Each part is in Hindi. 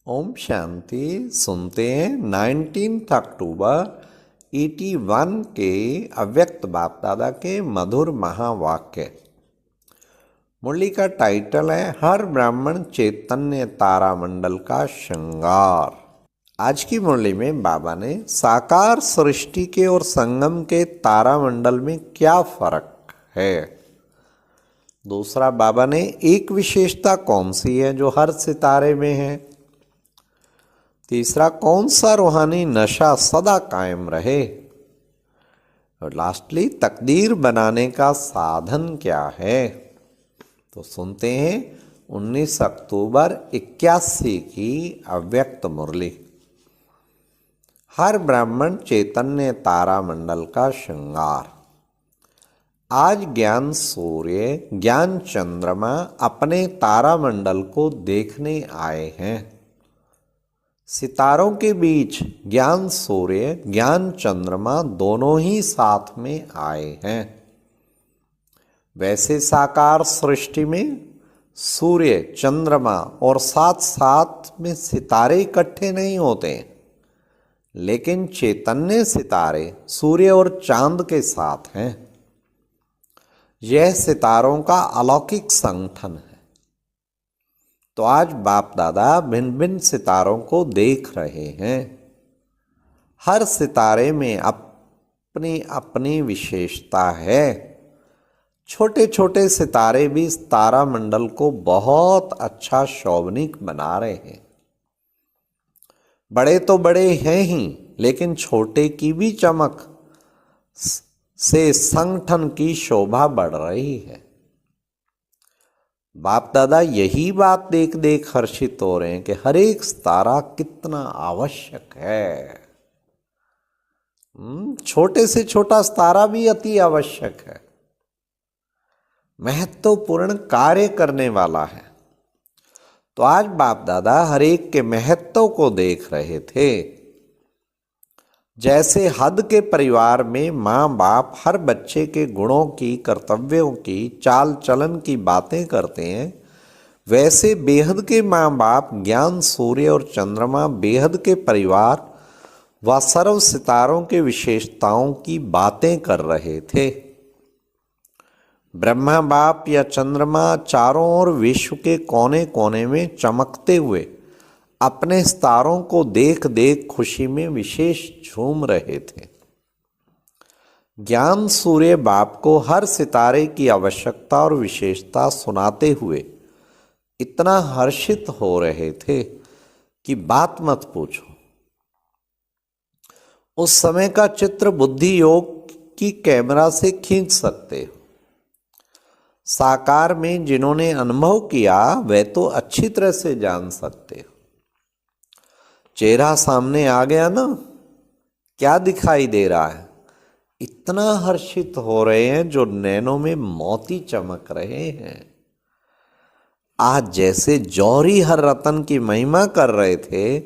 ओम शांति। सुनते हैं 19 अक्टूबर 81 के अव्यक्त बाप दादा के मधुर महावाक्य। मुरली का टाइटल है हर ब्राह्मण चैतन्य तारामंडल का श्रृंगार। आज की मुरली में बाबा ने साकार सृष्टि के और संगम के तारामंडल में क्या फर्क है। दूसरा, बाबा ने एक विशेषता कौन सी है जो हर सितारे में है। तीसरा, कौन सा रूहानी नशा सदा कायम रहे। और लास्टली, तकदीर बनाने का साधन क्या है। तो सुनते हैं 19 अक्टूबर 81 की अव्यक्त मुरली। हर ब्राह्मण चैतन्य तारामंडल का श्रृंगार। आज ज्ञान सूर्य, ज्ञान चंद्रमा अपने तारामंडल को देखने आए हैं। सितारों के बीच ज्ञान सूर्य, ज्ञान चंद्रमा दोनों ही साथ में आए हैं। वैसे साकार सृष्टि में सूर्य, चंद्रमा और साथ साथ में सितारे इकट्ठे नहीं होते, लेकिन चैतन्य सितारे सूर्य और चांद के साथ हैं। यह सितारों का अलौकिक संगठन है। तो आज बाप दादा भिन्न भिन्न सितारों को देख रहे हैं। हर सितारे में अपनी अपनी विशेषता है। छोटे छोटे सितारे भी इस तारामंडल को बहुत अच्छा शोभनीक बना रहे हैं। बड़े तो बड़े हैं ही, लेकिन छोटे की भी चमक से संगठन की शोभा बढ़ रही है। बाप दादा यही बात देख देख हर्षित हो रहे हैं कि हर एक तारा कितना आवश्यक है। छोटे से छोटा तारा भी अति आवश्यक है, महत्वपूर्ण कार्य करने वाला है। तो आज बाप दादा हर एक के महत्व को देख रहे थे। जैसे हद के परिवार में माँ बाप हर बच्चे के गुणों की, कर्तव्यों की, चाल चलन की बातें करते हैं, वैसे बेहद के माँ बाप ज्ञान सूर्य और चंद्रमा बेहद के परिवार व सर्व सितारों के विशेषताओं की बातें कर रहे थे। ब्रह्मा बाप या चंद्रमा चारों ओर विश्व के कोने कोने में चमकते हुए अपने सितारों को देख देख खुशी में विशेष झूम रहे थे। ज्ञान सूर्य बाप को हर सितारे की आवश्यकता और विशेषता सुनाते हुए इतना हर्षित हो रहे थे कि बात मत पूछो। उस समय का चित्र बुद्धि योग की कैमरा से खींच सकते हो। साकार में जिन्होंने अनुभव किया वह तो अच्छी तरह से जान सकते हो। चेहरा सामने आ गया ना, क्या दिखाई दे रहा है। इतना हर्षित हो रहे हैं जो नैनों में मोती चमक रहे हैं। आज जैसे जौहरी हर रतन की महिमा कर रहे थे,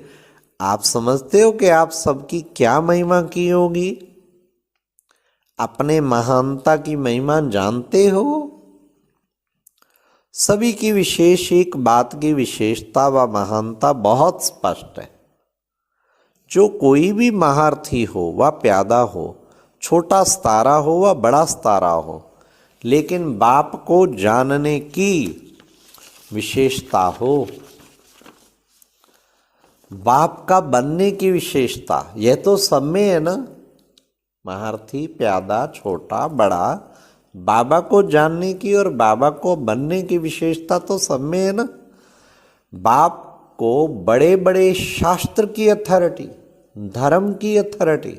आप समझते हो कि आप सबकी क्या महिमा की होगी। अपने महानता की महिमा जानते हो। सभी की विशेष एक बात की विशेषता व महानता बहुत स्पष्ट है। जो कोई भी महारथी हो व प्यादा हो, छोटा सितारा हो व बड़ा सितारा हो, लेकिन बाप को जानने की विशेषता हो, बाप का बनने की विशेषता, यह तो सब में है ना। महारथी, प्यादा, छोटा, बड़ा, बाबा को जानने की और बाबा को बनने की विशेषता तो सब में है ना। बाप को बड़े बड़े शास्त्र की अथॉरिटी, धर्म की अथॉरिटी,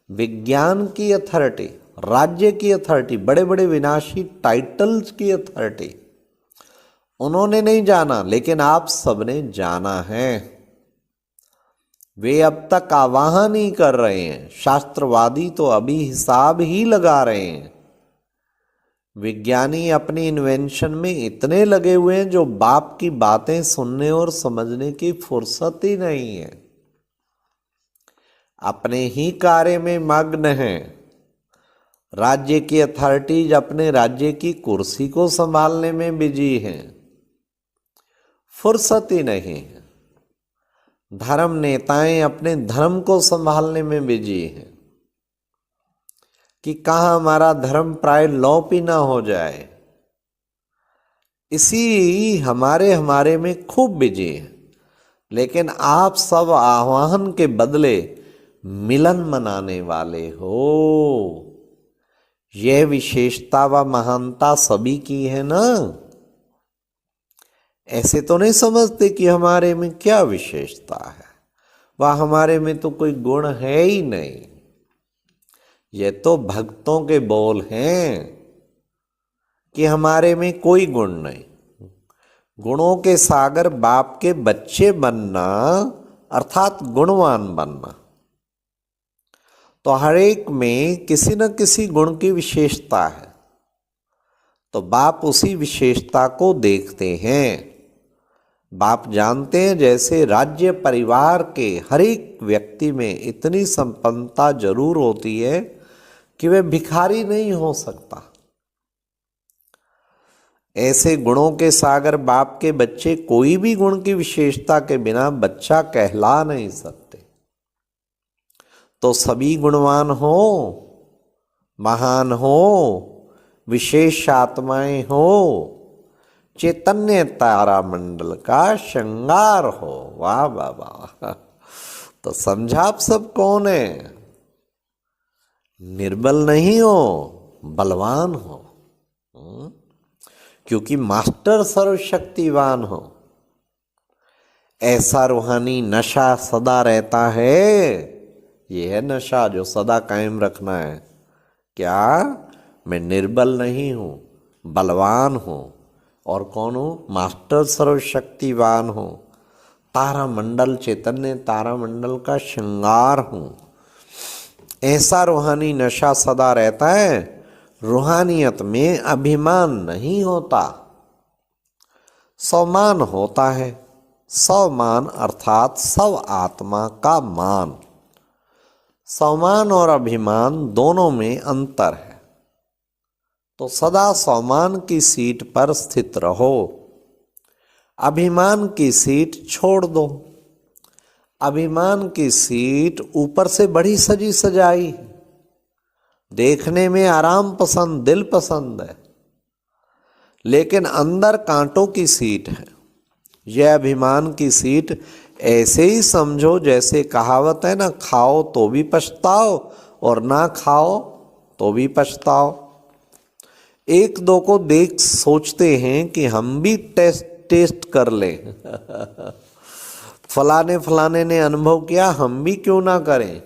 विज्ञान की अथॉरिटी, राज्य की अथॉरिटी, बड़े बड़े विनाशी टाइटल्स की अथॉरिटी उन्होंने नहीं जाना, लेकिन आप सबने जाना है। वे अब तक आवाहन ही कर रहे हैं। शास्त्रवादी तो अभी हिसाब ही लगा रहे हैं। विज्ञानी अपनी इन्वेंशन में इतने लगे हुए हैं जो बाप की बातें सुनने और समझने की फुर्सत ही नहीं है। अपने ही कार्य में मग्न हैं। राज्य की अथॉरिटीज अपने राज्य की कुर्सी को संभालने में बिजी हैं, फुर्सत ही नहीं है। धर्म नेताएं अपने धर्म को संभालने में बिजी हैं कि कहाँ हमारा धर्म प्राय लोप ही ना हो जाए। इसी हमारे में खूब बिजी है। लेकिन आप सब आह्वान के बदले मिलन मनाने वाले हो। यह विशेषता व महानता सभी की है ना। ऐसे तो नहीं समझते कि हमारे में क्या विशेषता है, वह हमारे में तो कोई गुण है ही नहीं। ये तो भक्तों के बोल हैं कि हमारे में कोई गुण नहीं। गुणों के सागर बाप के बच्चे बनना अर्थात गुणवान बनना। तो हर एक में किसी न किसी गुण की विशेषता है, तो बाप उसी विशेषता को देखते हैं। बाप जानते हैं जैसे राज्य परिवार के हर एक व्यक्ति में इतनी संपन्नता जरूर होती है कि वह भिखारी नहीं हो सकता। ऐसे गुणों के सागर बाप के बच्चे कोई भी गुण की विशेषता के बिना बच्चा कहला नहीं सकते। तो सभी गुणवान हो, महान हो, विशेष आत्माएं हो, चैतन्य तारा मंडल का श्रृंगार हो। वाह वाह वाह। तो समझा आप सब कौन है? निर्बल नहीं हो, बलवान हो। क्योंकि मास्टर सर्वशक्तिवान हो। ऐसा रूहानी नशा सदा रहता है। यह है नशा जो सदा कायम रखना है। क्या? मैं निर्बल नहीं हूं, बलवान हूं। और कौन हूं? मास्टर सर्वशक्तिवान हूं। तारामंडल, चैतन्य तारामंडल का श्रृंगार हूं। ऐसा रूहानी नशा सदा रहता है। रूहानियत में अभिमान नहीं होता, स्वमान होता है। स्वमान अर्थात स्व आत्मा का मान। स्वमान और अभिमान दोनों में अंतर है। तो सदा स्वमान की सीट पर स्थित रहो, अभिमान की सीट छोड़ दो। अभिमान की सीट ऊपर से बड़ी सजी सजाई, देखने में आराम पसंद, दिल पसंद है, लेकिन अंदर कांटों की सीट है। यह अभिमान की सीट ऐसे ही समझो जैसे कहावत है ना, खाओ तो भी पछताओ और ना खाओ तो भी पछताओ। एक दो को देख सोचते हैं कि हम भी टेस्ट कर लें। फलाने ने अनुभव किया, हम भी क्यों ना करें।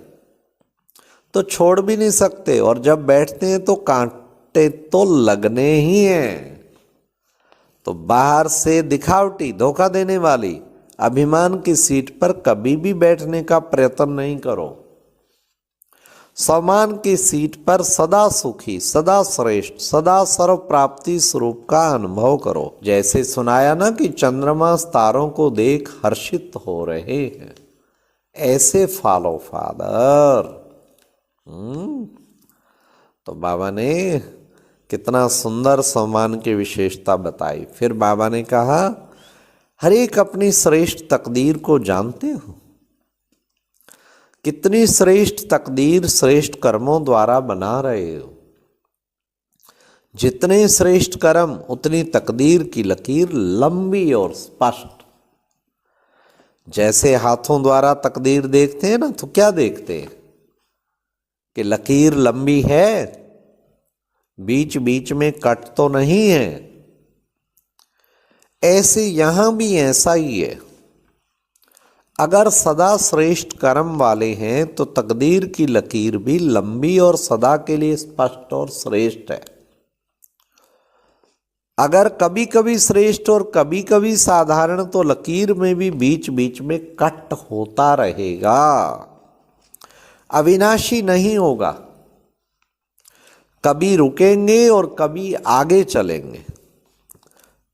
तो छोड़ भी नहीं सकते, और जब बैठते हैं तो कांटे तो लगने ही हैं। तो बाहर से दिखावटी, धोखा देने वाली अभिमान की सीट पर कभी भी बैठने का प्रयत्न नहीं करो। सम्मान की सीट पर सदा सुखी, सदा श्रेष्ठ, सदा सर्व प्राप्ति स्वरूप का अनुभव करो। जैसे सुनाया ना कि चंद्रमा तारों को देख हर्षित हो रहे हैं, ऐसे फॉलो फादर। तो बाबा ने कितना सुंदर सम्मान की विशेषता बताई। फिर बाबा ने कहा, हर एक अपनी श्रेष्ठ तकदीर को जानते हो। कितनी श्रेष्ठ तकदीर श्रेष्ठ कर्मों द्वारा बना रहे हो। जितने श्रेष्ठ कर्म उतनी तकदीर की लकीर लंबी और स्पष्ट। जैसे हाथों द्वारा तकदीर देखते हैं ना, तो क्या देखते हैं कि लकीर लंबी है, बीच बीच में कट तो नहीं है। ऐसे यहां भी ऐसा ही है। अगर सदा श्रेष्ठ कर्म वाले हैं तो तकदीर की लकीर भी लंबी और सदा के लिए स्पष्ट और श्रेष्ठ है। अगर कभी कभी श्रेष्ठ और कभी कभी साधारण, तो लकीर में भी बीच बीच में कट होता रहेगा, अविनाशी नहीं होगा। कभी रुकेंगे और कभी आगे चलेंगे।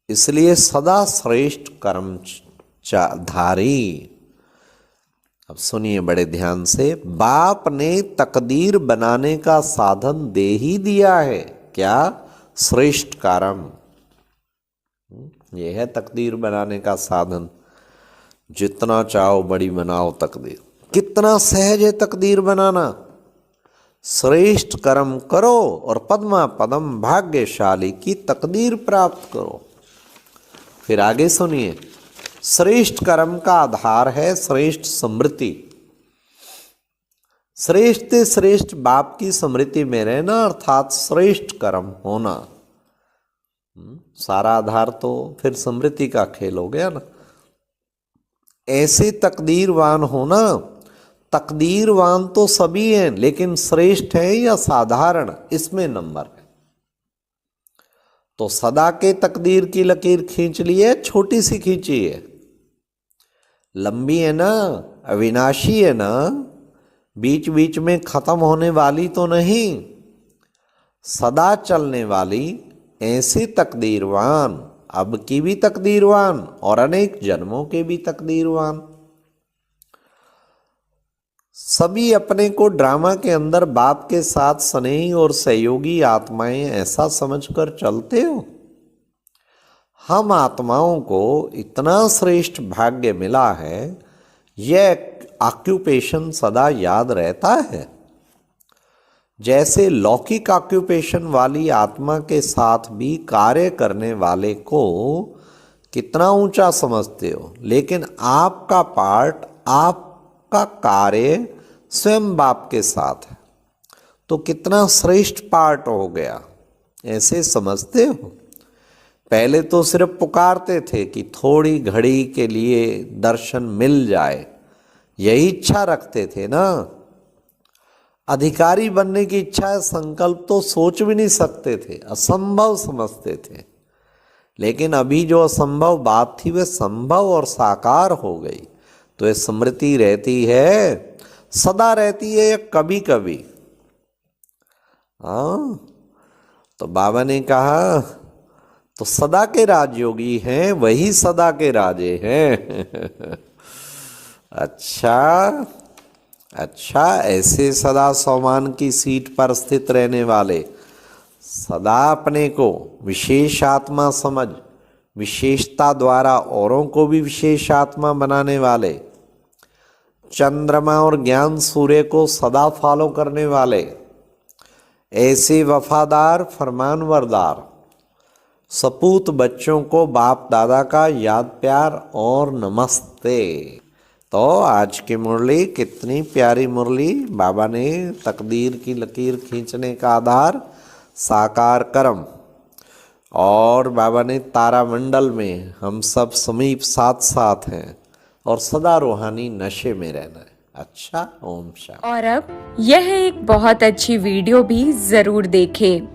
इसलिए सदा श्रेष्ठ कर्मधारी। अब सुनिए बड़े ध्यान से, बाप ने तकदीर बनाने का साधन दे ही दिया है। क्या? श्रेष्ठ कर्म। यह है तकदीर बनाने का साधन। जितना चाहो बड़ी बनाओ तकदीर। कितना सहज है तकदीर बनाना। श्रेष्ठ कर्म करो और पद्मा पदम भाग्यशाली की तकदीर प्राप्त करो। फिर आगे सुनिए, श्रेष्ठ कर्म का आधार है श्रेष्ठ स्मृति। श्रेष्ठ से श्रेष्ठ बाप की स्मृति में रहना अर्थात श्रेष्ठ कर्म होना। सारा आधार तो फिर स्मृति का खेल हो गया ना। ऐसे तकदीरवान होना। तकदीरवान तो सभी हैं, लेकिन श्रेष्ठ है या साधारण, इसमें नंबर है। तो सदा के तकदीर की लकीर खींच ली है, छोटी सी खींची है, लंबी है ना, अविनाशी है ना, बीच बीच में खत्म होने वाली तो नहीं, सदा चलने वाली। ऐसे तकदीरवान, अब की भी तकदीरवान और अनेक जन्मों के भी तकदीरवान, सभी अपने को ड्रामा के अंदर बाप के साथ स्नेही और सहयोगी आत्माएं ऐसा समझकर चलते हो। हम आत्माओं को इतना श्रेष्ठ भाग्य मिला है, यह ऑक्यूपेशन सदा याद रहता है। जैसे लौकिक ऑक्यूपेशन वाली आत्मा के साथ भी कार्य करने वाले को कितना ऊंचा समझते हो, लेकिन आपका पार्ट, आपका कार्य स्वयं बाप के साथ है, तो कितना श्रेष्ठ पार्ट हो गया, ऐसे समझते हो। पहले तो सिर्फ पुकारते थे कि थोड़ी घड़ी के लिए दर्शन मिल जाए, यही इच्छा रखते थे ना। अधिकारी बनने की इच्छा, संकल्प तो सोच भी नहीं सकते थे, असंभव समझते थे। लेकिन अभी जो असंभव बात थी वह संभव और साकार हो गई। तो ये स्मृति रहती है, सदा रहती है या कभी कभी। हाँ, तो बाबा ने कहा तो सदा के राजयोगी हैं, वही सदा के राजे हैं। अच्छा, ऐसे सदा सौमान की सीट पर स्थित रहने वाले, सदा अपने को विशेष आत्मा समझ विशेषता द्वारा औरों को भी विशेष आत्मा बनाने वाले, चंद्रमा और ज्ञान सूर्य को सदा फॉलो करने वाले, ऐसे वफादार फरमानवरदार सपूत बच्चों को बाप दादा का याद प्यार और नमस्ते। तो आज की मुरली कितनी प्यारी मुरली। बाबा ने तकदीर की लकीर खींचने का आधार साकार कर्म, और बाबा ने तारामंडल में हम सब समीप साथ साथ हैं और सदा रूहानी नशे में रहना है। अच्छा, ओम शांति। और अब यह एक बहुत अच्छी वीडियो भी जरूर देखें।